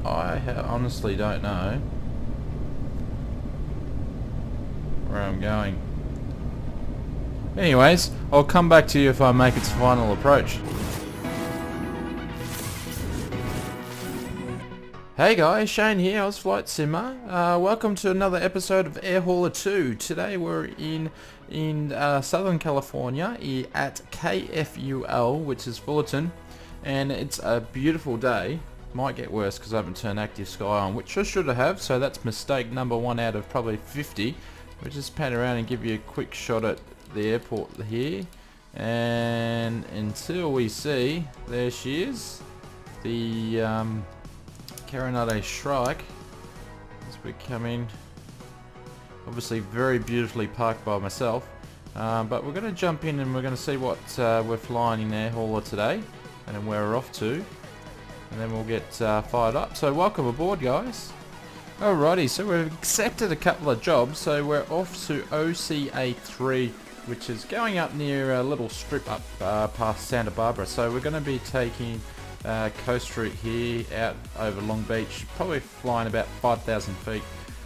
honestly don't know where I'm going. Anyways, I'll come back to you if I make its final approach. Hey guys, Shane here, Flight Simmer. Welcome to another episode of Air Hauler 2. Today we're in Southern California at KFUL, which is Fullerton, and it's a beautiful day. Might get worse because I haven't turned Actve Sky on, which I should have, so that's mistake number 1 out of probably 50. We'll just pan around and give you a quick shot at the airport here, and until we see, there she is, the Carenado Shrike as we come in. Obviously very beautifully parked by myself, but we're going to jump in and we're going to see what we're flying in Air Hauler today and where we're off to, and then we'll get fired up. So welcome aboard, guys. Alrighty, so we've accepted a couple of jobs, so we're off to OCA3, which is going up near a little strip up past Santa Barbara. So we're going to be taking Coast Route here out over Long Beach, probably flying about 5,000 feet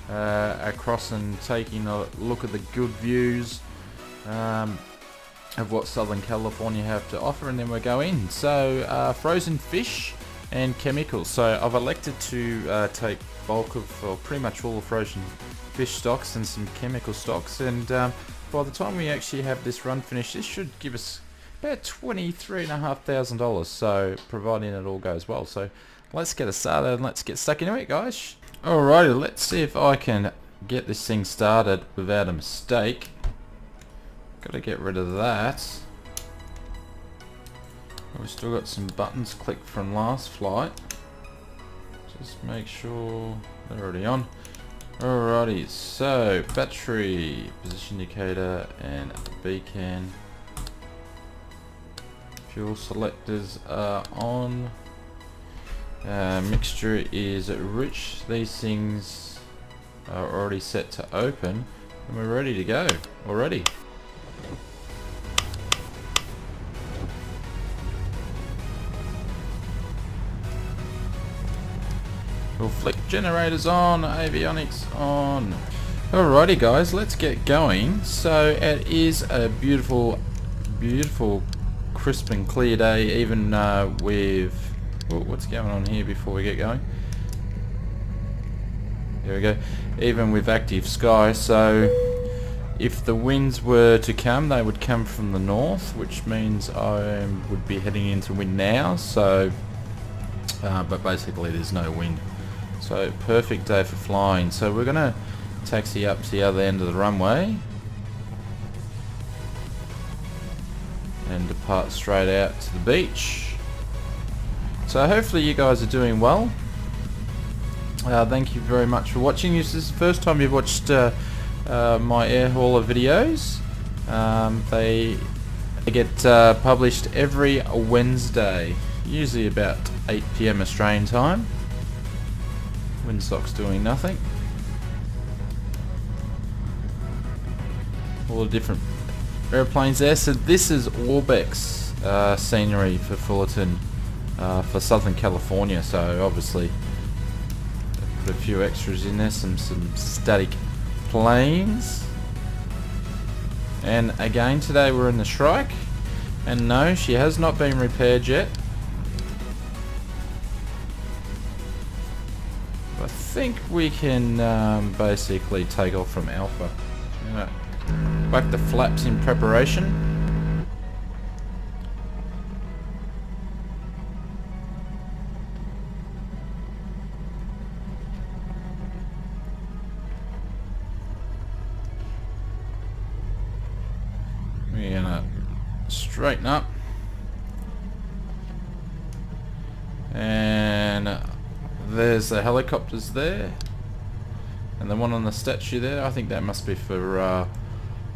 across and taking a look at the good views of what Southern California have to offer, and then we go in. So frozen fish and chemicals. So I've elected to take bulk of, or pretty much all the frozen fish stocks and some chemical stocks, and by the time we actually have this run finished, this should give us about $23,500, so providing it all goes well. So let's get it started and let's get stuck into it, guys. Alrighty, let's see if I can get this thing started without a mistake. Gotta get rid of that. We've still got some buttons clicked from last flight. Just make sure they're already on. Alrighty, so battery, position indicator and beacon. Fuel selectors are on. Mixture is rich. These things are already set to open and we're ready to go already. We'll flick generators on, avionics on. Alrighty guys, let's get going. So it is a beautiful crisp and clear day, even with what's going on here before we get going. There we go. Even with Actve Sky, so if the winds were to come, they would come from the north, which means I would be heading into wind now. So but basically there's no wind, so perfect day for flying. So we're gonna taxi up to the other end of the runway and depart straight out to the beach. So hopefully you guys are doing well. Thank you very much for watching. If this is the first time you've watched my air hauler videos, they get published every Wednesday, usually about 8 PM Australian time. Windsock's doing nothing. All the different airplanes there. So this is Orbex scenery for Fullerton, for Southern California. So obviously put a few extras in there, some static planes. And again today we're in the Shrike, and no, she has not been repaired yet. I think we can basically take off from Alpha. Whack the flaps in preparation. We're gonna straighten up, and there's the helicopters there, and the one on the statue there, I think that must be for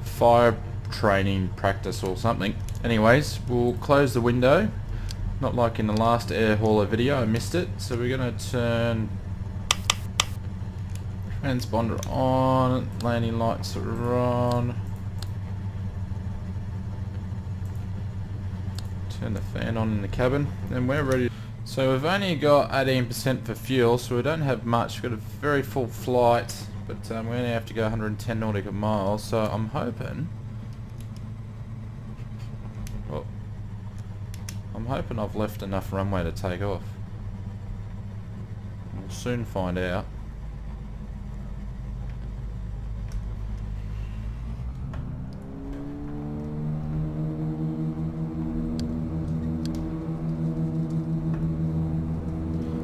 fire training practice or something. Anyways, we'll close the window, not like in the last air hauler video, I missed it. So we're going to turn transponder on, landing lights are on, turn the fan on in the cabin, and we're ready. So we've only got 18% for fuel, so we don't have much. We've got a very full flight, but we only have to go 110 nautical miles, so I'm hoping... Well, I'm hoping I've left enough runway to take off. We'll soon find out.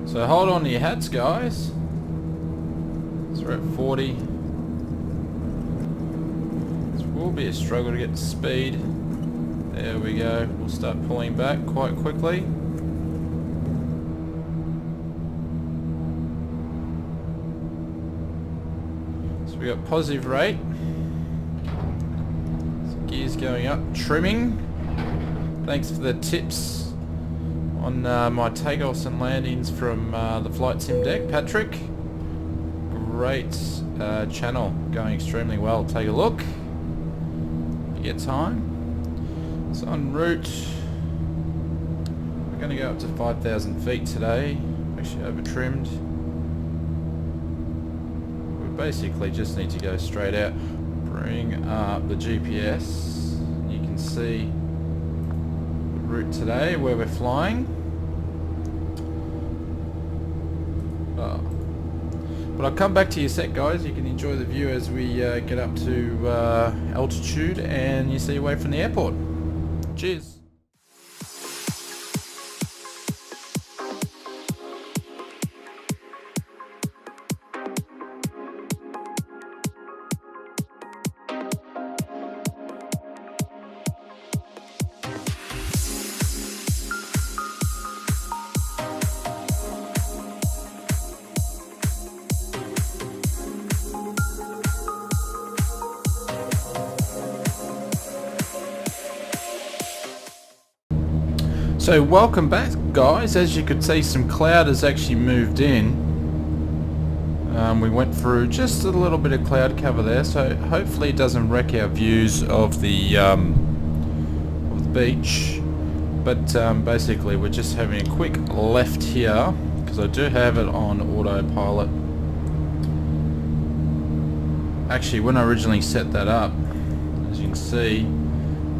So hold on to your hats, guys. So we're at 40. This will be a struggle to get to speed. There we go. We'll start pulling back quite quickly. So we got positive rate. So gears going up. Trimming. Thanks for the tips on my takeoffs and landings from the flight sim deck, Patrick. Great channel, going extremely well. Take a look if you get time. So en route, we're going to go up to 5,000 feet today. Actually over trimmed. We basically just need to go straight out. Bring up the GPS. You can see the route today where we're flying. But I'll come back to your set, guys. You can enjoy the view as we get up to altitude and you see away from the airport. Cheers. So welcome back, guys. As you could see, some cloud has actually moved in. We went through just a little bit of cloud cover there, so hopefully it doesn't wreck our views of the beach. But basically we're just having a quick left here because I do have it on autopilot. Actually, when I originally set that up, as you can see,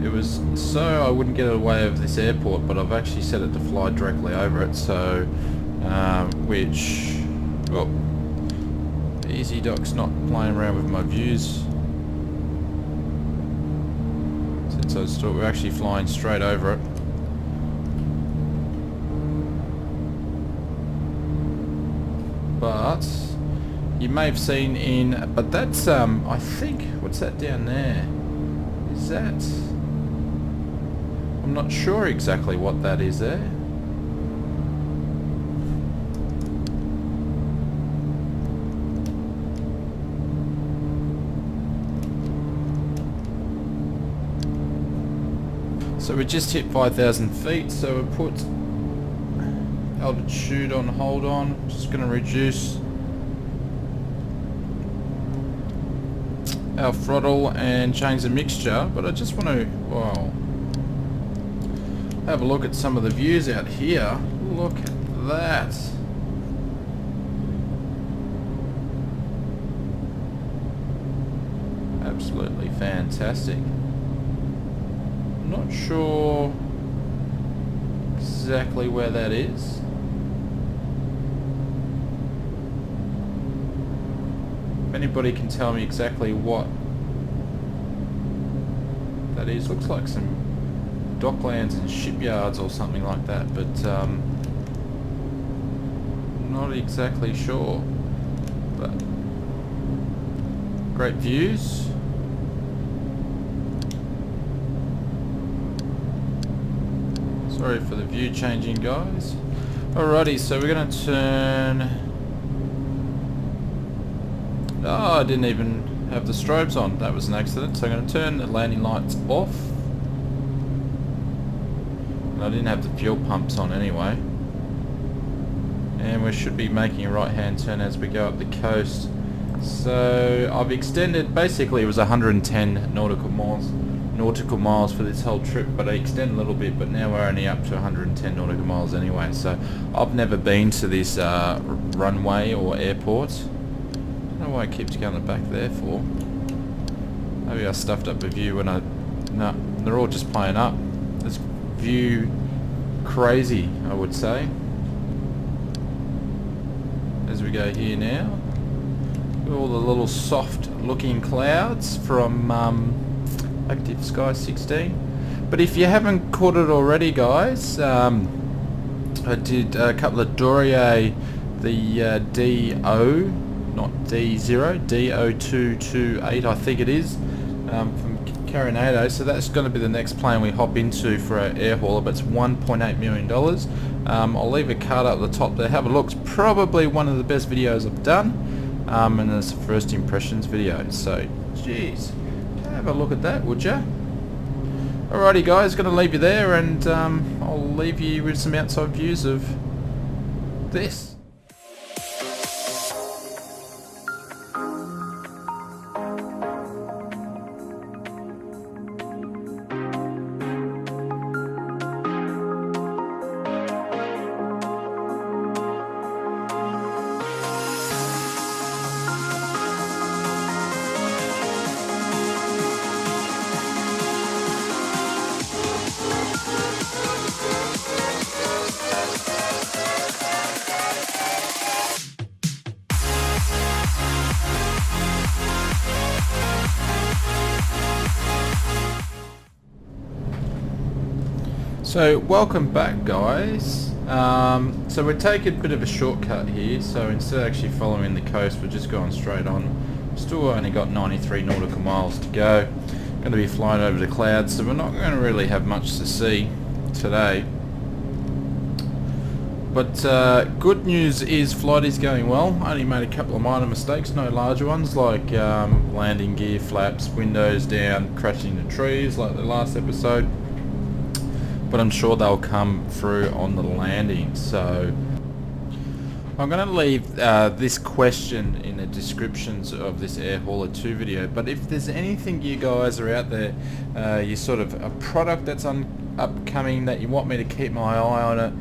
it was so I wouldn't get away over this airport, but I've actually set it to fly directly over it, so which, well, EzDok's not playing around with my views since we're actually flying straight over it. But you may have seen but that's I think, what's that down there? Is that... I'm not sure exactly what that is there. So we just hit 5,000 feet, so we put altitude on hold on. Just going to reduce our throttle and change the mixture, but I just want to, wow, have a look at some of the views out here. Look at that. Absolutely fantastic. Not sure exactly where that is. If anybody can tell me exactly what that is, looks like some docklands and shipyards or something like that, but not exactly sure. But great views. Sorry for the view changing, guys. Alrighty, so we're going to turn... Oh, I didn't even have the strobes on. That was an accident. So I'm going to turn the landing lights off. I didn't have the fuel pumps on anyway. And we should be making a right hand turn as we go up the coast. So I've extended, basically it was 110 nautical miles nautical miles for this whole trip, but I extend a little bit, but now we're only up to 110 nautical miles anyway. So I've never been to this runway or airport. I don't know why it keeps going back there for. Maybe I stuffed up a view when I... No, they're all just playing up. This view crazy, I would say. As we go here now, all the little soft looking clouds from Actve Sky 16. But if you haven't caught it already, guys, I did a couple of Dorier, the DO, not D0, DO228 I think it is, from Carenado. So that's going to be the next plane we hop into for our air hauler, but it's $1.8 million. I'll leave a card up at the top there. Have a look. It's probably one of the best videos I've done, and it's a first impressions video. So, geez, have a look at that, would ya? Alrighty, guys, going to leave you there, and I'll leave you with some outside views of this. So welcome back, guys. So we're taking a bit of a shortcut here, so instead of actually following the coast, we're just going straight on. Still only got 93 nautical miles to go. Going to be flying over the clouds, so we're not going to really have much to see today. But good news is flight is going well. Only made a couple of minor mistakes, no larger ones, like landing gear flaps, windows down, crashing into trees like the last episode. But I'm sure they'll come through on the landing. So I'm going to leave this question in the descriptions of this Air Hauler 2 video. But if there's anything you guys are out there, you sort of a product that's upcoming that you want me to keep my eye on it,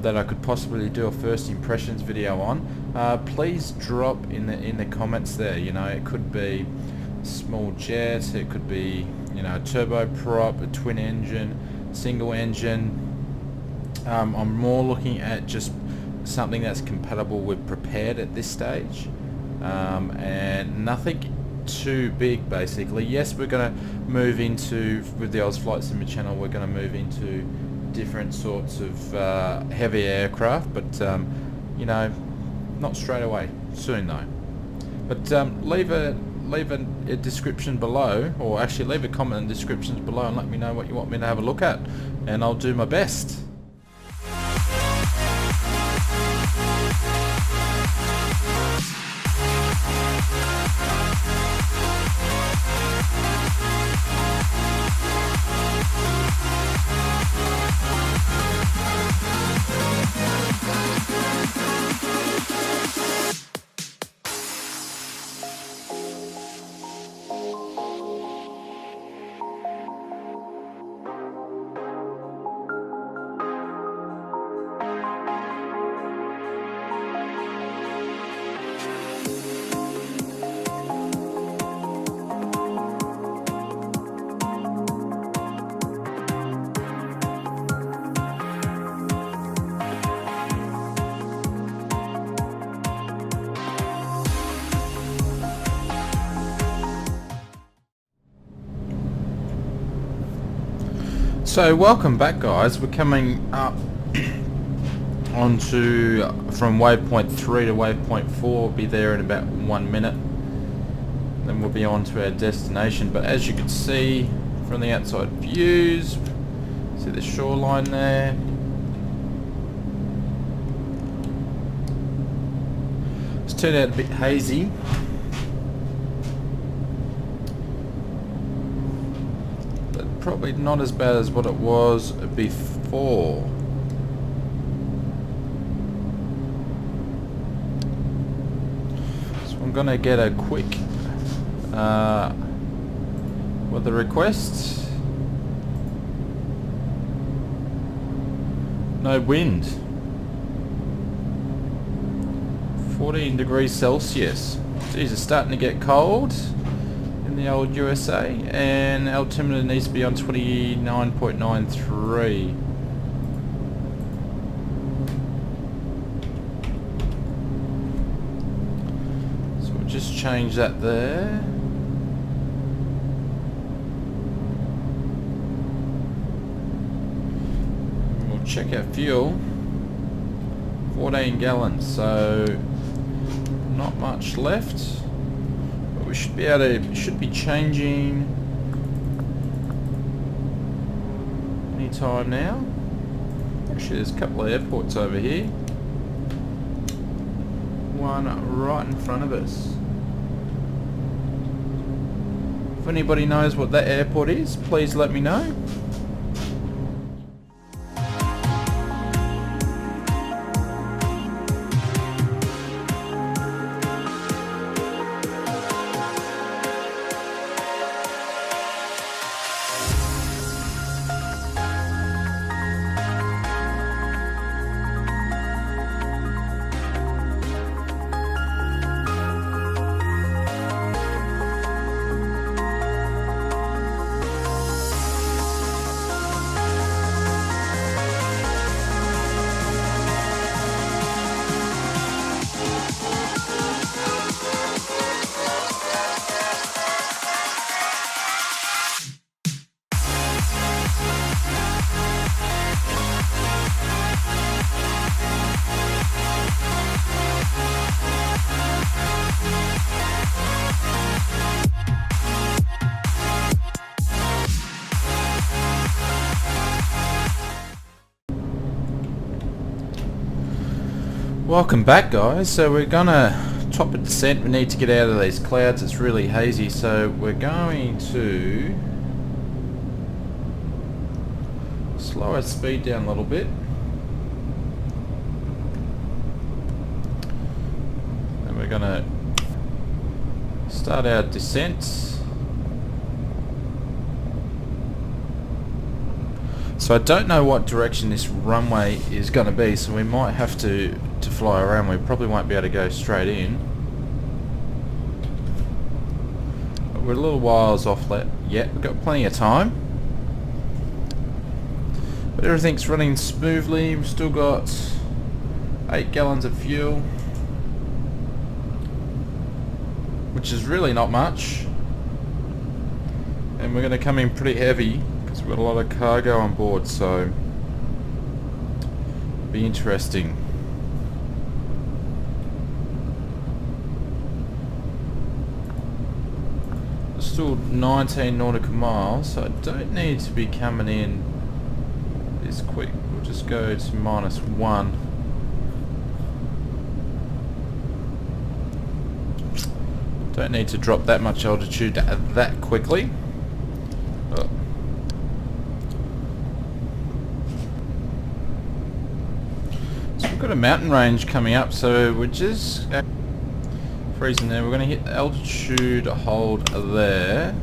that I could possibly do a first impressions video on, please drop in the comments there. You know, it could be a small jet, it could be, you know, a turboprop, a twin engine, single engine. I'm more looking at just something that's compatible with Prepared at this stage, and nothing too big basically. Yes, we're going to move into, with the Oz Flight Simmer channel, we're going to move into different sorts of heavy aircraft, but you know, not straight away, soon though. But leave a description below, or actually leave a comment in the descriptions below and let me know what you want me to have a look at, and I'll do my best. So welcome back, guys. We're coming up onto from waypoint 3 to waypoint 4. We'll be there in about 1 minute. Then we'll be on to our destination. But as you can see from the outside views, see the shoreline there. It's turned out a bit hazy. Probably not as bad as what it was before. So I'm gonna get a quick weather request. No wind. 14 degrees Celsius. Geez, it's starting to get cold in the old USA, and altimeter needs to be on 29.93. So we'll just change that there. We'll check our fuel. 14 gallons, so not much left. We should be able to, should be changing any time now. Actually, there's a couple of airports over here. One right in front of us. If anybody knows what that airport is, please let me know. Welcome back, guys. So we're gonna top a descent. We need to get out of these clouds. It's really hazy, so we're going to slow our speed down a little bit, and we're gonna start our descent. So I don't know what direction this runway is going to be, so we might have to fly around. We probably won't be able to go straight in. But we're a little whiles off yet. We've got plenty of time. But everything's running smoothly. We've still got 8 gallons of fuel, which is really not much. And we're going to come in pretty heavy, because we've got a lot of cargo on board, so it'll be interesting. Still 19 nautical miles, so I don't need to be coming in this quick. We'll just go to -1. Don't need to drop that much altitude that quickly. Oh. So we've got a mountain range coming up, so we're just freezing there. We're going to hit the altitude hold there.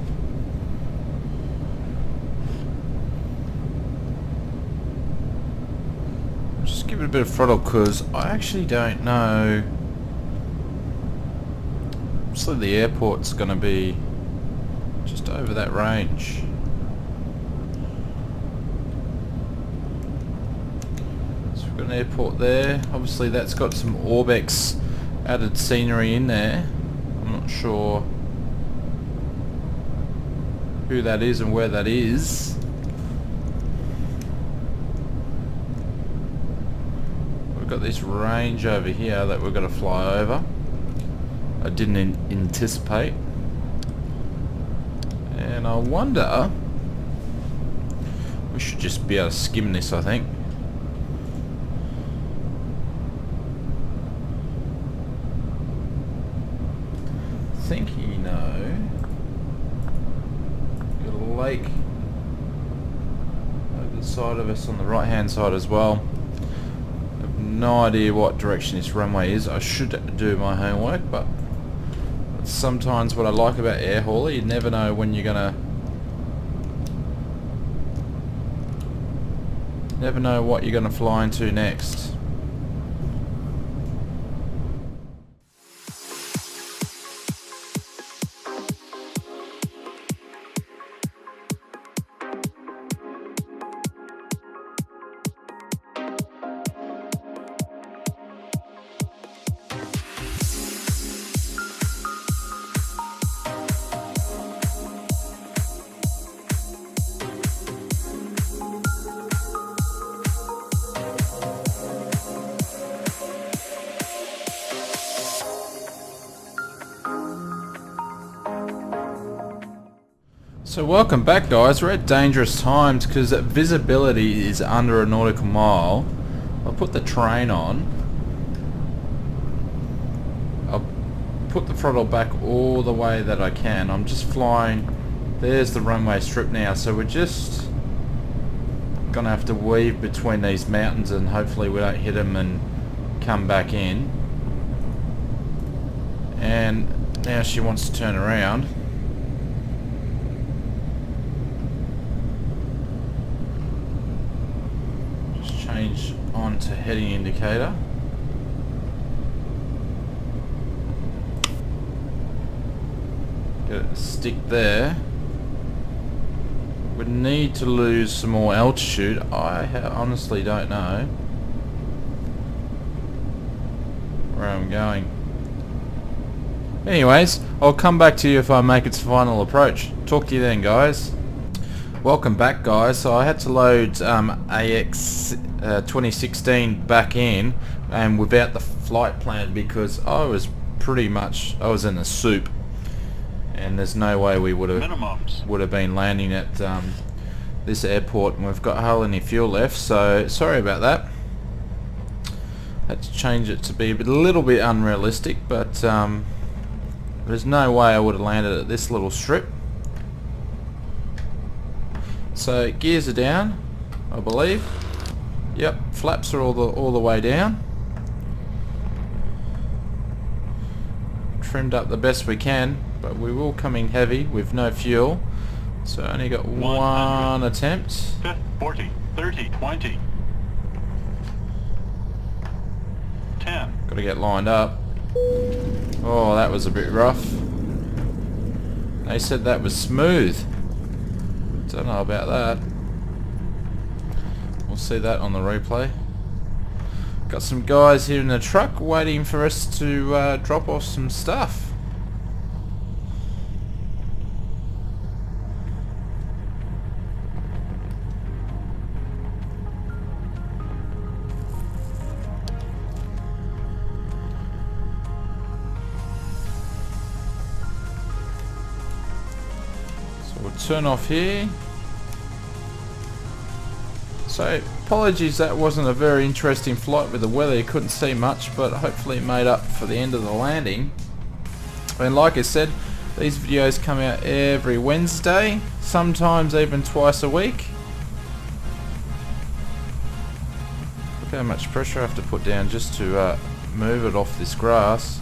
Just give it a bit of throttle, because I actually don't know. Obviously the airport's going to be just over that range. So we've got an airport there. Obviously that's got some Orbex added scenery in there. I'm not sure who that is and where that is. We've got this range over here that we're going to fly over. I didn't anticipate. And I wonder, we should just be able to skim this, I think. Got a lake over the side of us on the right hand side as well. I have no idea what direction this runway is. I should do my homework, but that's sometimes what I like about air hauler. You never know when you're gonna Never know what you're going to fly into next. So welcome back, guys. We're at dangerous times because visibility is under a nautical mile. I'll put the train on. I'll put the throttle back all the way that I can. I'm just flying. There's the runway strip now, so we're just gonna have to weave between these mountains and hopefully we don't hit them and come back in. And now she wants to turn around. Change on to heading indicator. Get it to stick there. We need to lose some more altitude. I honestly don't know where I'm going. Anyways, I'll come back to you if I make its final approach. Talk to you then, guys. Welcome back, guys. So I had to load AX 2016 back in and without the flight plan because I was in a soup and there's no way we would have been landing at this airport, and we've got hardly any fuel left, so sorry about that. Had to change it to be a little bit unrealistic, but there's no way I would have landed at this little strip. So gears are down, I believe. Yep, flaps are all the way down. Trimmed up the best we can, but we will come in heavy with no fuel. So only got one attempt. 40, 30, 20, 10. Got to get lined up. Oh, that was a bit rough. They said that was smooth. Don't know about that. We'll see that on the replay. Got some guys here in the truck waiting for us to drop off some stuff. So we'll turn off here. So apologies, that wasn't a very interesting flight with the weather. You couldn't see much, but hopefully it made up for the end of the landing. And like I said, these videos come out every Wednesday, sometimes even twice a week. Look how much pressure I have to put down just to move it off this grass.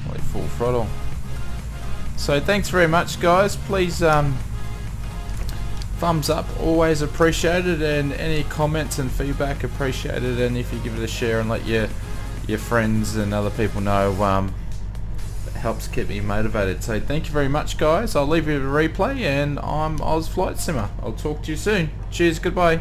Like full throttle. So thanks very much, guys. Please thumbs up, always appreciated, and any comments and feedback appreciated, and if you give it a share and let your friends and other people know, it helps keep me motivated. So thank you very much, guys. I'll leave you a replay, and I'm Oz Flight Simmer. I'll talk to you soon. Cheers, goodbye.